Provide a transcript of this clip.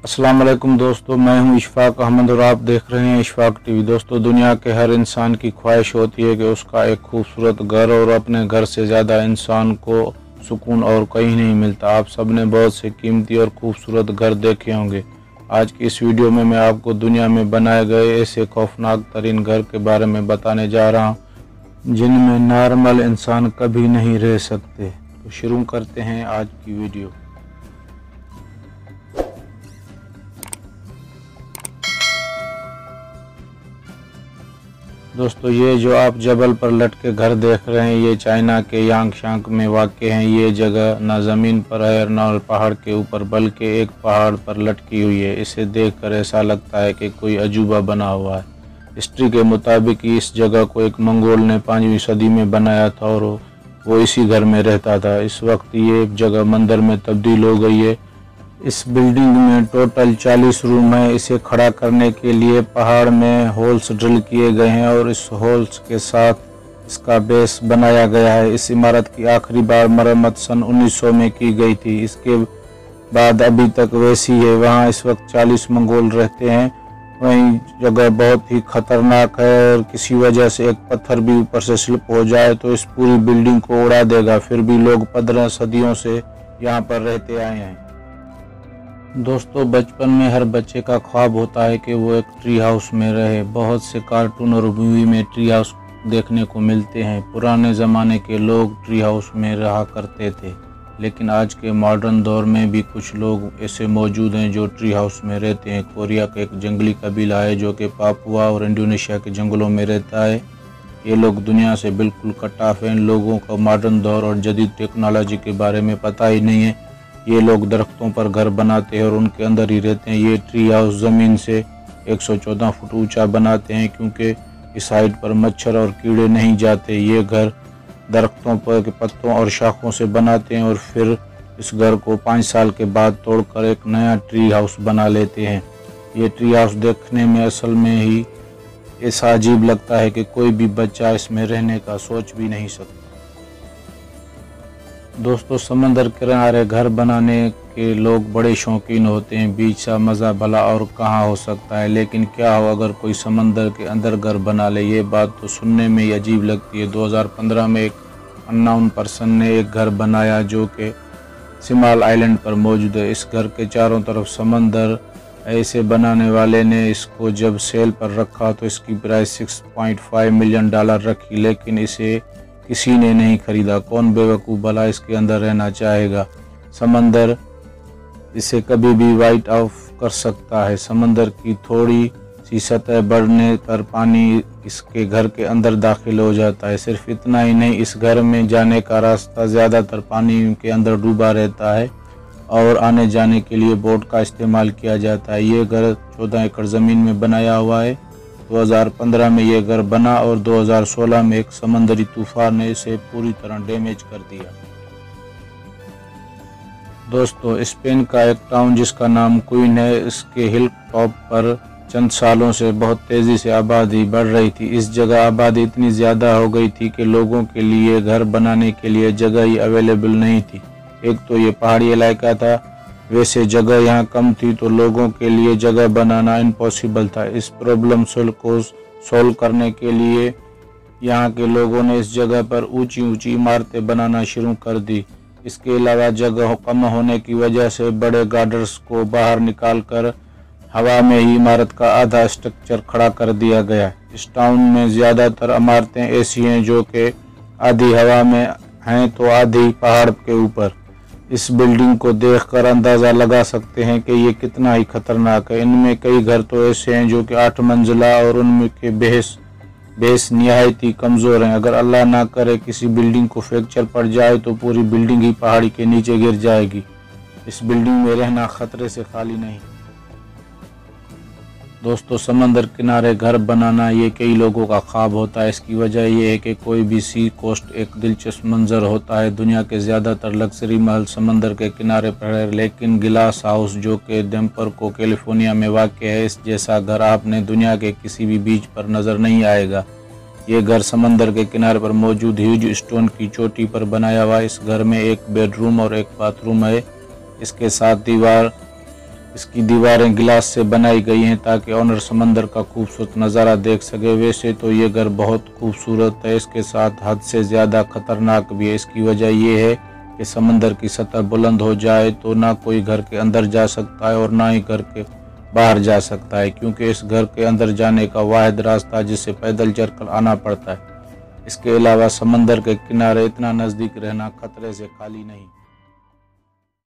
अस्सलाम वालेकुम दोस्तों, मैं हूं इशफाक अहमद और आप देख रहे हैं इशफाक टीवी। दोस्तों, दुनिया के हर इंसान की ख्वाहिश होती है कि उसका एक खूबसूरत घर, और अपने घर से ज़्यादा इंसान को सुकून और कहीं नहीं मिलता। आप सब ने बहुत से कीमती और खूबसूरत घर देखे होंगे। आज की इस वीडियो में मैं आपको दुनिया में बनाए गए ऐसे खौफनाक तरीन घर के बारे में बताने जा रहा हूँ जिनमें नॉर्मल इंसान कभी नहीं रह सकते। तो शुरू करते हैं आज की वीडियो। दोस्तों, ये जो आप जबल पर लटके घर देख रहे हैं, ये चाइना के यांगशांग में वाक़ हैं। ये जगह ना ज़मीन पर है ना पहाड़ के ऊपर, बल्कि एक पहाड़ पर लटकी हुई है। इसे देखकर ऐसा लगता है कि कोई अजूबा बना हुआ है। हिस्ट्री के मुताबिक इस जगह को एक मंगोल ने 5वीं सदी में बनाया था और वो इसी घर में रहता था। इस वक्त ये जगह मंदिर में तब्दील हो गई है। इस बिल्डिंग में टोटल 40 रूम है। इसे खड़ा करने के लिए पहाड़ में होल्स ड्रिल किए गए हैं और इस होल्स के साथ इसका बेस बनाया गया है। इस इमारत की आखिरी बार मरम्मत सन 1900 में की गई थी। इसके बाद अभी तक वैसी है। वहाँ इस वक्त 40 मंगोल रहते हैं। वहीं जगह बहुत ही खतरनाक है और किसी वजह से एक पत्थर भी ऊपर से स्लिप हो जाए तो इस पूरी बिल्डिंग को उड़ा देगा। फिर भी लोग 15 सदियों से यहाँ पर रहते आए हैं। दोस्तों, बचपन में हर बच्चे का ख्वाब होता है कि वो एक ट्री हाउस में रहे। बहुत से कार्टून और मूवी में ट्री हाउस देखने को मिलते हैं। पुराने ज़माने के लोग ट्री हाउस में रहा करते थे, लेकिन आज के मॉडर्न दौर में भी कुछ लोग ऐसे मौजूद हैं जो ट्री हाउस में रहते हैं। कोरिया का एक जंगली कबीला है जो कि पापुआ और इंडोनेशिया के जंगलों में रहता है। ये लोग दुनिया से बिल्कुल कट ऑफ हैं। इन लोगों को मॉडर्न दौर और जदीद टेक्नोलॉजी के बारे में पता ही नहीं है। ये लोग दरख्तों पर घर बनाते हैं और उनके अंदर ही रहते हैं। ये ट्री हाउस ज़मीन से 114 फुट ऊंचा बनाते हैं क्योंकि इस हाइट पर मच्छर और कीड़े नहीं जाते। ये घर दरख्तों पर के पत्तों और शाखों से बनाते हैं और फिर इस घर को 5 साल के बाद तोड़कर एक नया ट्री हाउस बना लेते हैं। ये ट्री हाउस देखने में असल में ही ऐसा अजीब लगता है कि कोई भी बच्चा इसमें रहने का सोच भी नहीं सकता। दोस्तों, समंदर किनारे घर बनाने के लोग बड़े शौकीन होते हैं। बीच सा मज़ा भला और कहाँ हो सकता है। लेकिन क्या हो अगर कोई समंदर के अंदर घर बना ले। ये बात तो सुनने में ही अजीब लगती है। 2015 में एक अननोन पर्सन ने एक घर बनाया जो कि सिमाल आइलैंड पर मौजूद है। इस घर के चारों तरफ समंदर। ऐसे बनाने वाले ने इसको जब सेल पर रखा तो इसकी प्राइस $6.5 मिलियन रखी, लेकिन इसे किसी ने नहीं खरीदा। कौन बेवकूफ़ भला इसके अंदर रहना चाहेगा। समंदर इसे कभी भी वाइट ऑफ कर सकता है। समंदर की थोड़ी सी सतह बढ़ने पर पानी इसके घर के अंदर दाखिल हो जाता है। सिर्फ इतना ही नहीं, इस घर में जाने का रास्ता ज़्यादातर पानी के अंदर डूबा रहता है और आने जाने के लिए बोट का इस्तेमाल किया जाता है। ये घर 14 एकड़ ज़मीन में बनाया हुआ है। 2015 में यह घर बना और 2016 में एक समंदरी तूफान ने इसे पूरी तरह डैमेज कर दिया। दोस्तों, स्पेन का एक टाउन जिसका नाम क्वीन है, इसके हिल टॉप पर चंद सालों से बहुत तेज़ी से आबादी बढ़ रही थी। इस जगह आबादी इतनी ज़्यादा हो गई थी कि लोगों के लिए घर बनाने के लिए जगह ही अवेलेबल नहीं थी। एक तो ये पहाड़ी इलाका था, वैसे जगह यहाँ कम थी तो लोगों के लिए जगह बनाना इम्पॉसिबल था। इस प्रॉब्लम को सॉल्व करने के लिए यहाँ के लोगों ने इस जगह पर ऊंची ऊंची इमारतें बनाना शुरू कर दी। इसके अलावा जगह कम होने की वजह से बड़े गार्डर्स को बाहर निकालकर हवा में ही इमारत का आधा स्ट्रक्चर खड़ा कर दिया गया। इस टाउन में ज़्यादातर इमारतें ऐसी हैं जो कि आधी हवा में हैं तो आधी पहाड़ के ऊपर। इस बिल्डिंग को देखकर अंदाज़ा लगा सकते हैं कि ये कितना ही खतरनाक है। इनमें कई घर तो ऐसे हैं जो कि 8 मंजिला और उनमें के बेस निहायत ही कमज़ोर हैं। अगर अल्लाह ना करे किसी बिल्डिंग को फ्रैक्चर पड़ जाए तो पूरी बिल्डिंग ही पहाड़ी के नीचे गिर जाएगी। इस बिल्डिंग में रहना खतरे से खाली नहीं। दोस्तों, समंदर किनारे घर बनाना ये कई लोगों का ख्वाब होता है। इसकी वजह यह है कि कोई भी सी कोस्ट एक दिलचस्प मंजर होता है। दुनिया के ज़्यादातर लग्जरी महल समंदर के किनारे पर है, लेकिन गिलास हाउस जो कि डेम्परको कैलिफोर्निया में वाक़ है, इस जैसा घर आपने दुनिया के किसी भी बीच पर नज़र नहीं आएगा। ये घर समंदर के किनारे पर मौजूद ह्यूज स्टोन की चोटी पर बनाया हुआ। इस घर में एक बेडरूम और एक बाथरूम है। इसके साथ दीवार इसकी दीवारें गिलास से बनाई गई हैं ताकि ओनर समंदर का खूबसूरत नज़ारा देख सके। वैसे तो ये घर बहुत खूबसूरत है, इसके साथ हद से ज़्यादा ख़तरनाक भी है। इसकी वजह यह है कि समंदर की सतह बुलंद हो जाए तो ना कोई घर के अंदर जा सकता है और ना ही घर के बाहर जा सकता है, क्योंकि इस घर के अंदर जाने का वाहिद रास्ता जिसे पैदल चलकर आना पड़ता है। इसके अलावा समंदर के किनारे इतना नज़दीक रहना खतरे से खाली नहीं।